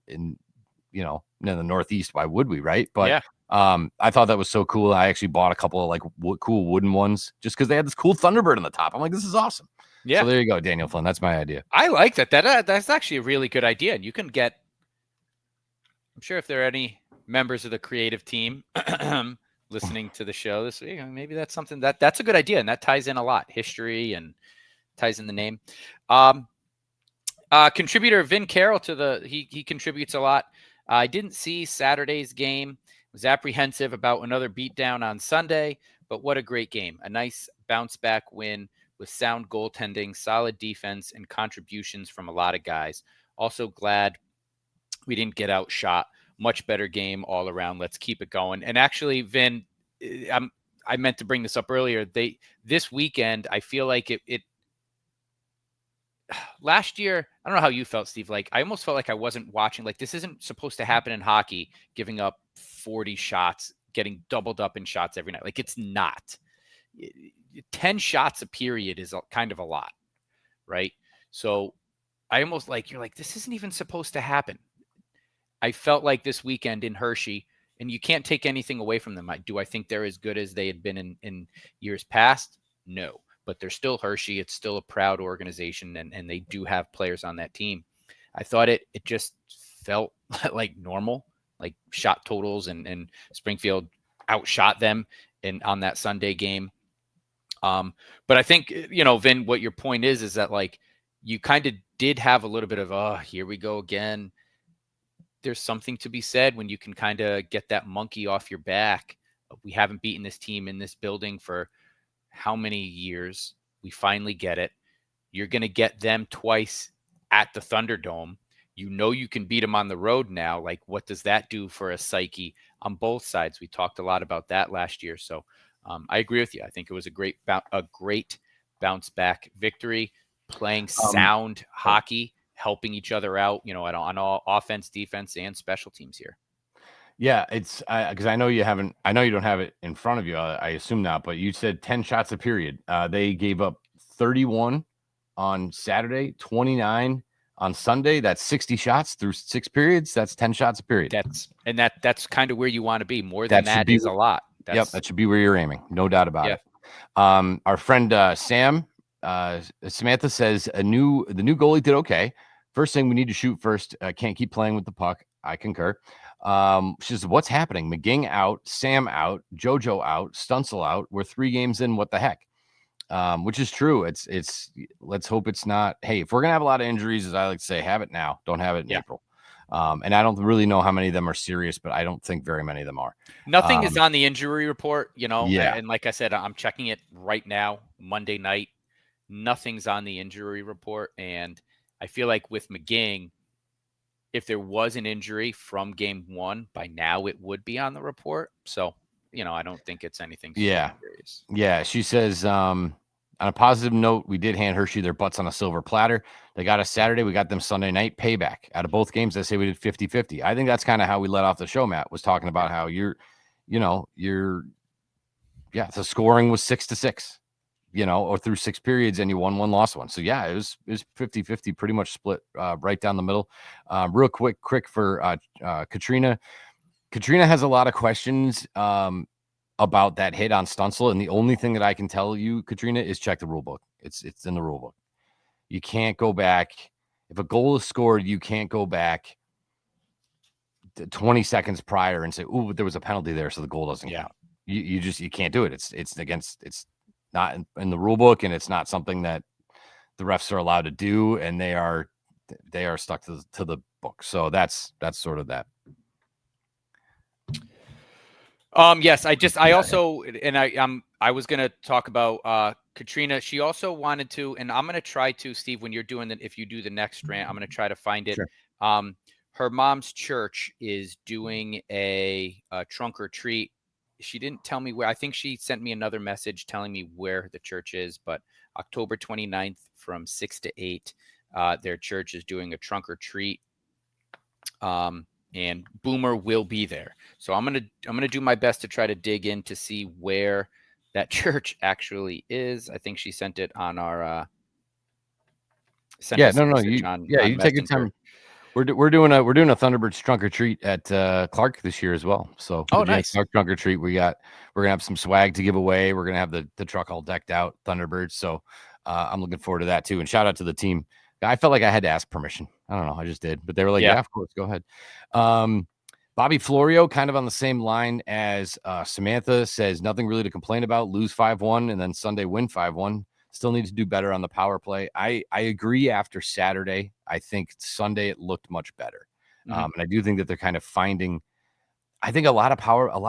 Northeast. Why would we? Right. But I thought that was so cool. I actually bought a couple of cool wooden ones just because they had this cool Thunderbird on the top. I'm like, this is awesome. Yeah. So there you go, Daniel Flynn. That's my idea. I like that. That's actually a really good idea. And you can get, I'm sure if there are any members of the creative team listening to the show this week, maybe that's something that's a good idea. And that ties in a lot, history and ties in the name. Contributor Vin Carroll he contributes a lot. I didn't see Saturday's game. Was apprehensive about another beatdown on Sunday, but what a great game. A nice bounce back win with sound goaltending, solid defense, and contributions from a lot of guys. Also glad we didn't get outshot. Much better game all around. Let's keep it going. And actually, Vin, I meant to bring this up earlier. This weekend, I feel like it last year, I don't know how you felt, Steve. Like, I almost felt like I wasn't watching. Like, this isn't supposed to happen in hockey, giving up 40 shots, getting doubled up in shots every night. Like, it's not. 10 shots a period is kind of a lot, right? So I almost you're like, this isn't even supposed to happen. I felt like this weekend in Hershey, and you can't take anything away from them. Do I think they're as good as they had been in years past? No. But they're still Hershey. It's still a proud organization, and they do have players on that team. I thought it just felt like normal, like shot totals, and Springfield outshot them on that Sunday game. But I think, Vin, what your point is that you kind of did have a little bit of, here we go again. There's something to be said when you can kind of get that monkey off your back. We haven't beaten this team in this building for how many years? We finally get it. You're going to get them twice at the Thunderdome. You can beat them on the road now. Like, what does that do for a psyche on both sides? We talked a lot about that last year. So I agree with you. I think it was a great bounce back victory, playing sound hockey, helping each other out, on all offense, defense, and special teams here. Yeah, it's because I know you haven't. I know you don't have it in front of you. I assume not, but you said 10 shots a period. They gave up 31 on Saturday, 29 on Sunday. That's 60 shots through 6 periods. That's 10 shots a period. That's kind of where you want to be. More than That should that be is a lot. Yep, that should be where you're aiming. No doubt about Yeah. it. Our friend Sam, Samantha says the new goalie did okay. First thing we need to shoot first. Can't keep playing with the puck. I concur. She says, what's happening? McGing out, Sam out, JoJo out, Stunsel out. We're 3 games in. What the heck? Which is true. It's let's hope it's not. Hey, if we're gonna have a lot of injuries, as I like to say, have it now. Don't have it in April. And I don't really know how many of them are serious, but I don't think very many of them are. Nothing is on the injury report, Yeah. and like I said, I'm checking it right now, Monday night. Nothing's on the injury report. And I feel like with McGing, if there was an injury from game 1, by now it would be on the report. So, I don't think it's anything serious. Yeah. She says, on a positive note, we did hand Hershey their butts on a silver platter. They got us Saturday. We got them Sunday night. Payback. Out of both games, I say we did 50-50. I think that's kind of how we let off the show. Matt was talking about how the scoring was 6-6, or through 6 periods, and you won 1, lost 1. So yeah, it was 50-50, pretty much split right down the middle. Real quick for Katrina. Katrina has a lot of questions about that hit on Stunsel, and the only thing that I can tell you, Katrina, is check the rule book. It's in the rule book. You can't go back. If a goal is scored, you can't go back 20 seconds prior and say, "Ooh, there was a penalty there, so the goal doesn't count." You can't do it. It's not in the rule book, and it's not something that the refs are allowed to do, and they are stuck to the book. So that's sort of that. Yes, I was going to talk about Katrina. She also wanted to, and I'm going to try to, Steve, when you're doing that, if you do the next rant, I'm going to try to find it. Sure. Her mom's church is doing a trunk or treat. She didn't tell me where. I think she sent me another message telling me where the church is, but October 29th from 6 to 8, their church is doing a trunk or treat. And Boomer will be there. So I'm gonna do my best to try to dig in to see where that church actually is. I think she sent it on our you take your time. We're doing a Thunderbirds trunk or treat at Clark this year as well. So nice. Clark trunk or treat. We're gonna have some swag to give away. We're gonna have the truck all decked out, Thunderbirds. So I'm looking forward to that too. And shout out to the team. I felt like I had to ask permission. I don't know. I just did, but they were like, yeah of course, go ahead. Bobby Florio, kind of on the same line as Samantha, says nothing really to complain about. Lose 5-1 and then Sunday win 5-1. Still need to do better on the power play. I agree. After Saturday, I think Sunday it looked much better, and I do think that they're kind of finding. I think a lot of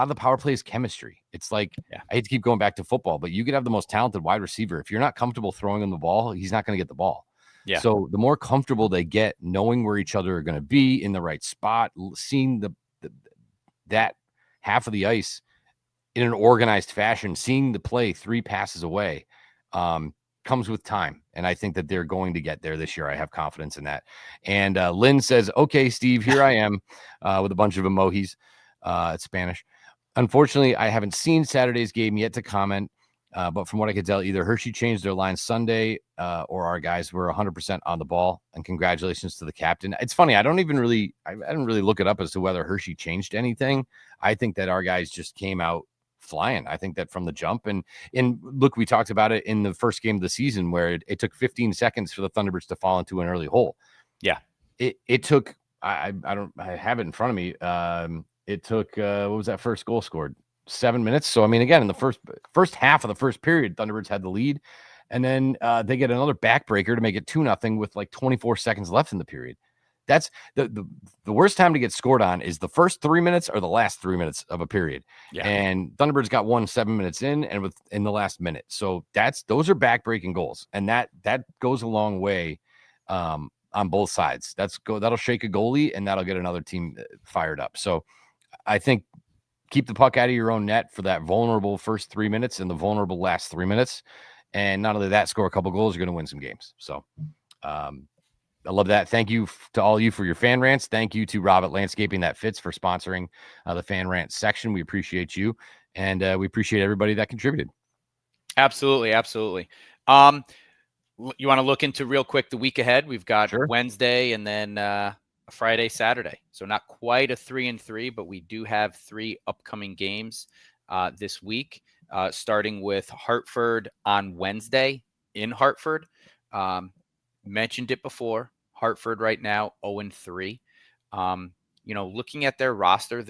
the power play is chemistry. It's like I hate to keep going back to football, but you could have the most talented wide receiver. If you're not comfortable throwing him the ball, he's not going to get the ball. Yeah. So the more comfortable they get, knowing where each other are going to be in the right spot, seeing that half of the ice in an organized fashion, seeing the play 3 passes away, comes with time. And I think that they're going to get there this year. I have confidence in that. And Lynn says, okay, Steve, here I am with a bunch of emojis. It's Spanish. Unfortunately, I haven't seen Saturday's game yet to comment. But from what I could tell, either Hershey changed their line Sunday or our guys were 100% on the ball. And congratulations to the captain. It's funny. I didn't really look it up as to whether Hershey changed anything. I think that our guys just came out flying. I think that from the jump and look, we talked about it in the first game of the season where it took 15 seconds for the Thunderbirds to fall into an early hole. Yeah. It took, I have it in front of me. It took, what was that first goal scored? 7 minutes. So, I mean, again, in the first half of the first period, Thunderbirds had the lead. And then they get another backbreaker to make it 2-0 with like 24 seconds left in the period. That's the worst time to get scored on is the first 3 minutes or the last 3 minutes of a period. Yeah. And Thunderbirds got 1 7 minutes in and in the last minute. So those are backbreaking goals. And that goes a long way on both sides. That'll shake a goalie and that'll get another team fired up. So I think keep the puck out of your own net for that vulnerable first 3 minutes and the vulnerable last 3 minutes. And not only that, score a couple goals, you're going to win some games. So I love that. Thank you to all you for your fan rants. Thank you to Robert Landscaping That Fits for sponsoring the fan rant section. We appreciate you, and we appreciate everybody that contributed. Absolutely, absolutely. You want to look into real quick the week ahead? We've got Sure. Wednesday and then a Friday, Saturday. So not quite a 3-3, but we do have 3 upcoming games this week, starting with Hartford on Wednesday in Hartford. Mentioned it before. Hartford right now 0-3. Looking at their roster,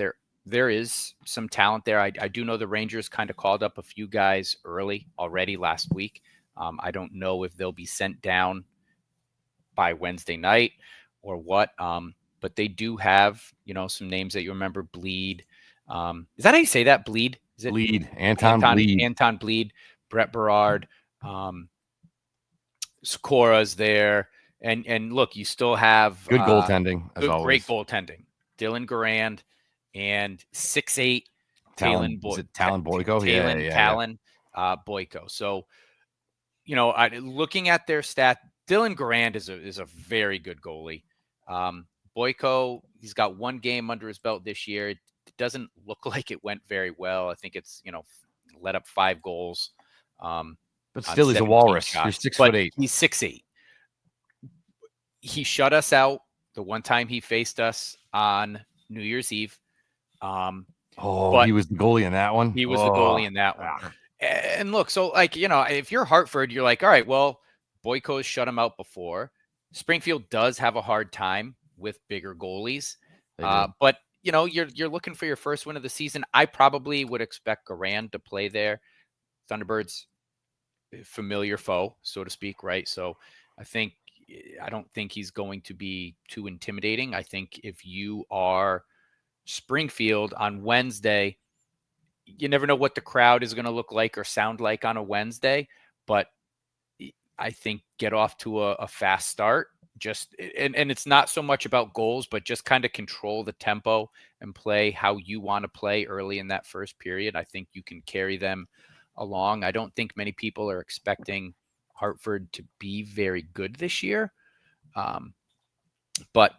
there is some talent there. I do know the Rangers kind of called up a few guys early already last week. I don't know if they'll be sent down by Wednesday night or what. But they do have, some names that you remember. Bleed. Is that how you say that? Bleed? Is it Bleed. Anton Bleed. Anton Bleed. Brett Berard. Socora's there. And look, you still have good goaltending as always. Great goaltending. Dylan Garand and 6'8" Talon Boyko. Talon Boyko. So, looking at their stat, Dylan Garand is a very good goalie. Boyko, he's got 1 game under his belt this year. It doesn't look like it went very well. I think it's, let up 5 goals. But still, he's a walrus. Shots. He's 6'8". He's 6'8". He shut us out the one time he faced us on New Year's Eve. He was the goalie in that one. He was the goalie in that one. And look, so if you're Hartford, you're like, all right, well, Boyko's shut him out before. Springfield does have a hard time with bigger goalies. But you're looking for your first win of the season. I probably would expect Garand to play there. Thunderbirds, familiar foe, so to speak, right? So I don't think he's going to be too intimidating. I think if you are Springfield on Wednesday, you never know what the crowd is going to look like or sound like on a Wednesday, but I think get off to a fast start. And it's not so much about goals, but just kind of control the tempo and play how you want to play early in that first period. I think you can carry them along. I don't think many people are expecting Hartford to be very good this year. But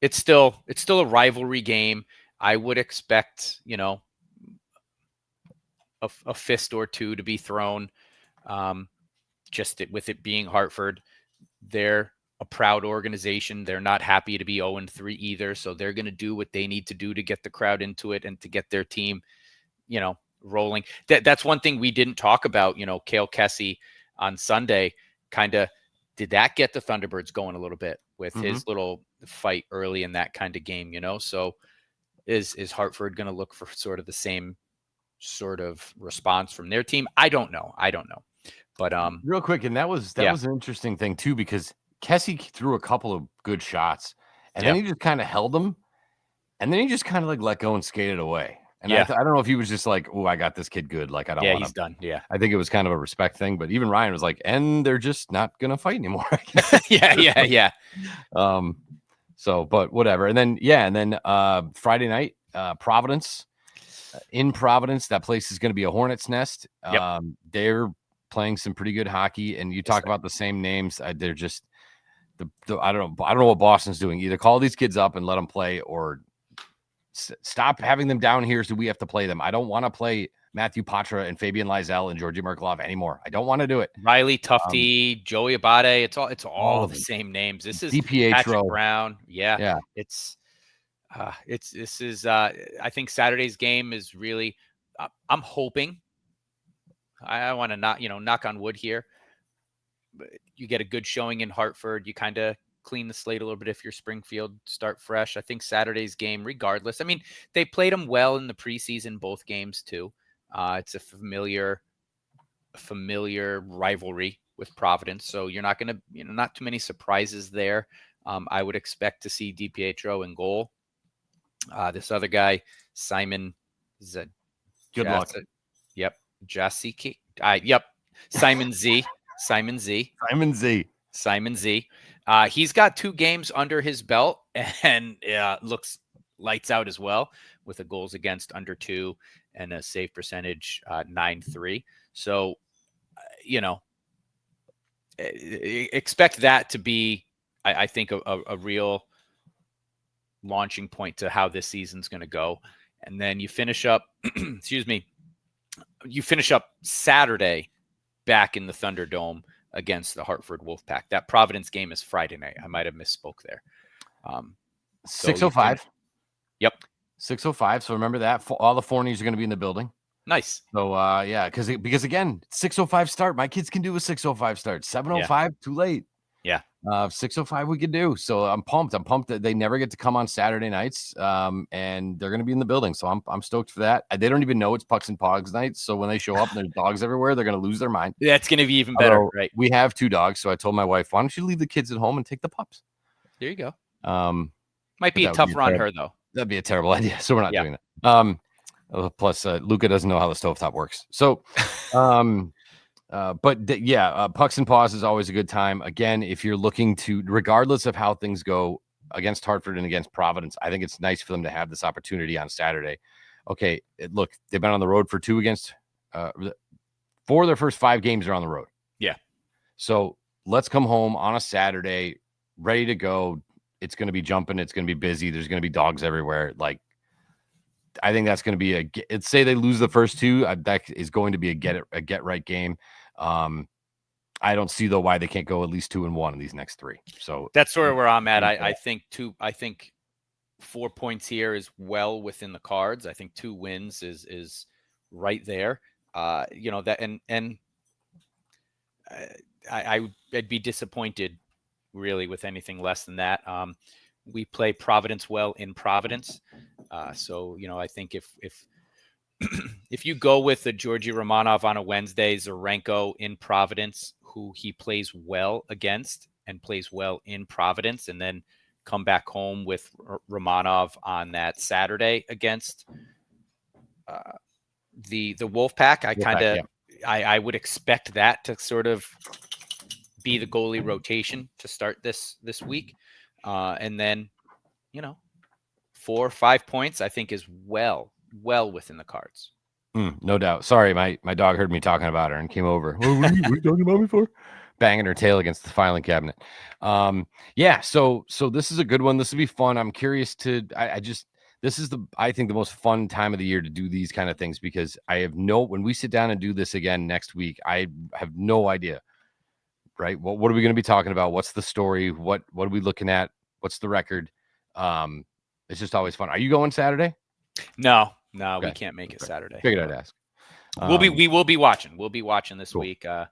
it's still a rivalry game. I would expect, a fist or two to be thrown. With it being Hartford, they're a proud organization. They're not happy to be 0-3 either. So they're going to do what they need to do to get the crowd into it and to get their team, rolling. That's one thing we didn't talk about. Cale Kessie on Sunday did that get the Thunderbirds going a little bit with his little fight early in that kind of game, So is Hartford going to look for sort of the same sort of response from their team? I don't know. But real quick, and that was an interesting thing too, because Kessie threw a couple of good shots, and then he just kind of held them, and then he just kind of like let go and skated away. And I don't know if he was just like, "Oh, I got this kid good. Like I don't want him." He's done. Yeah, I think it was kind of a respect thing. But even Ryan was like, "And they're just not gonna fight anymore." yeah. So, but whatever. And then Friday night, Providence. In Providence, that place is going to be a hornet's nest. Yep. They're playing some pretty good hockey, and you talk about the same names. They're just I don't know what Boston's doing. Either call these kids up and let them play, or stop having them down here so we have to play them. I don't want to play Matthew Patra and Fabian Lysell and Georgi Merkulov anymore. I don't want to do it. Riley Tufte, Joey Abate. It's all the same names. This is Patrick Brown. Yeah. I think Saturday's game is really, I'm hoping, I want to knock on wood here, but you get a good showing in Hartford. You kind of clean the slate a little bit if you're Springfield, start fresh. I think Saturday's game, regardless, I mean, they played them well in the preseason, both games too. It's a familiar rivalry with Providence. So you're not going to, not too many surprises there. I would expect to see DiPietro in goal. This other guy, Simon, good luck. Yep. Jasiki. Yep. Simon Z. He's got 2 games under his belt and looks lights out as well, with the goals against under 2 and a save percentage 9.3. So, expect that to be, I think a real launching point to how this season's going to go. And then you finish up, excuse me, you finish up Saturday back in the Thunderdome against the Hartford Wolfpack. That Providence game is Friday night. I might have misspoke there. 6:05. Yep. 6:05. So remember that. All the Forneys are going to be in the building. Nice. So yeah, because again, 6:05 start. My kids can do a 6:05 start. 7:05, too late. Yeah. 6:05 we could do. So I'm pumped. I'm pumped that they never get to come on Saturday nights. And they're going to be in the building. So I'm stoked for that. They don't even know it's Pucks and Pogs night. So when they show up and there's dogs everywhere, they're going to lose their mind. That's going to be even better, right? We have 2 dogs. So I told my wife, why don't you leave the kids at home and take the pups? There you go. Might be a tough run her though. That'd be a terrible idea. So we're not doing that. Plus Luca doesn't know how the stovetop works. So, Pucks and Paws is always a good time. Again, if you're looking to, regardless of how things go against Hartford and against Providence, I think it's nice for them to have this opportunity on Saturday. Okay, look, they've been on the road for 4 of their first 5 games are on the road. Yeah. So let's come home on a Saturday, ready to go. It's going to be jumping. It's going to be busy. There's going to be dogs everywhere. Like, I think that's going to be let's say they lose the first 2. That is going to be a get right game. I don't see though why they can't go at least 2-1 in these next 3. So that's sort of where I'm at. I think 4 points here is well within the cards. I think 2 wins is right there. I'd be disappointed really with anything less than that. We play Providence well in Providence. So, I think if if you go with the Georgi Romanov on a Wednesday, Zarenko in Providence, who he plays well against and plays well in Providence, and then come back home with Romanov on that Saturday against the Wolfpack, I would expect that to sort of be the goalie rotation to start this week. And then, 4 or 5 points, I think is well within the cards. No doubt. Sorry, my dog heard me talking about her and came over. What are you talking about me for? Banging her tail against the filing cabinet. So this is a good one. This will be fun. I'm curious to. This is I think the most fun time of the year to do these kind of things, because when we sit down and do this again next week, I have no idea. Right? What are we going to be talking about? What's the story? What are we looking at? What's the record? It's just always fun. Are you going Saturday? No, okay. We can't make it Saturday. Figured I'd ask. We will be watching. We'll be watching this cool. week. I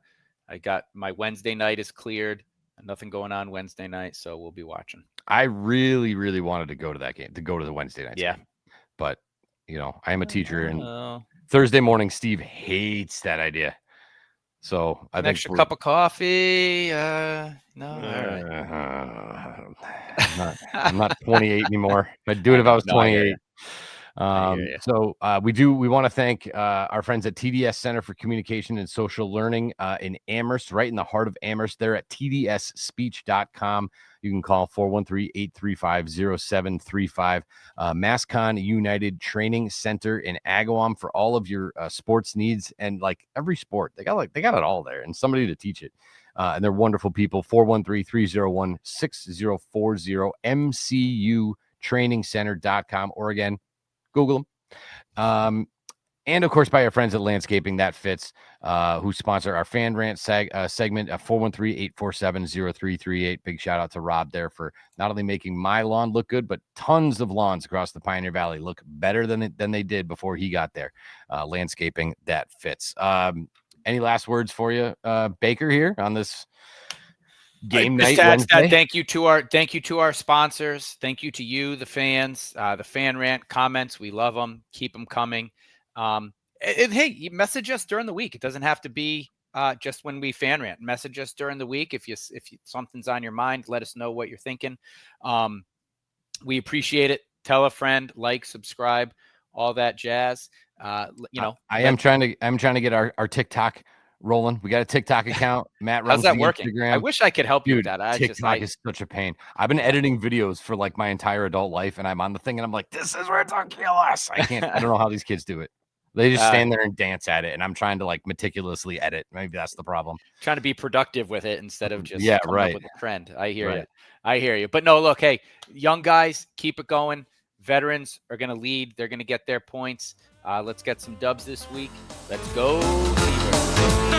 got my Wednesday night is cleared. Nothing going on Wednesday night, so we'll be watching. I really, really wanted to go to that game, to go to the Wednesday night game. But, I am a teacher, and Thursday morning, Steve hates that idea. So I think extra cup of coffee. No, all right. I'm not 28 anymore. I'd do it if I was 28. We want to thank our friends at TDS Center for Communication and Social Learning in Amherst, right in the heart of Amherst. They're at tdsspeech.com. You can call 413-835-0735. Mascon United Training Center in Agawam for all of your sports needs, and like every sport. They got it all there, and somebody to teach it. And they're wonderful people. 413-301-6040, mcutrainingcenter.com, or again, Google them. And of course, by our friends at Landscaping That Fits, who sponsor our fan rant segment at 413-847-0338. Big shout out to Rob there for not only making my lawn look good, but tons of lawns across the Pioneer Valley look better than they did before he got there. Landscaping That Fits. Any last words for you, Baker, here on this game night? Thank you to our sponsors. Thank you to you, the fans, the fan rant comments. We love them. Keep them coming. And hey, you message us during the week. It doesn't have to be just when we fan rant. Message us during the week. If something's on your mind, let us know what you're thinking. We appreciate it. Tell a friend, subscribe, all that jazz. I'm trying to get our TikTok rolling. We got a TikTok account. Matt runs How's that working? Instagram. I wish I could help you with that. TikTok is such a pain. I've been editing videos for my entire adult life, and I'm on the thing, and I'm like, this is where it's on kill us. I don't know how these kids do it. They just stand there and dance at it, and I'm trying to like meticulously edit. Maybe that's the problem. Trying to be productive with it instead of just coming right. up with a trend. I hear Right. you. I hear you. But no, look, hey, young guys, keep it going. Veterans are going to lead. They're going to get their points. Let's get some dubs this week. Let's go. TBirds.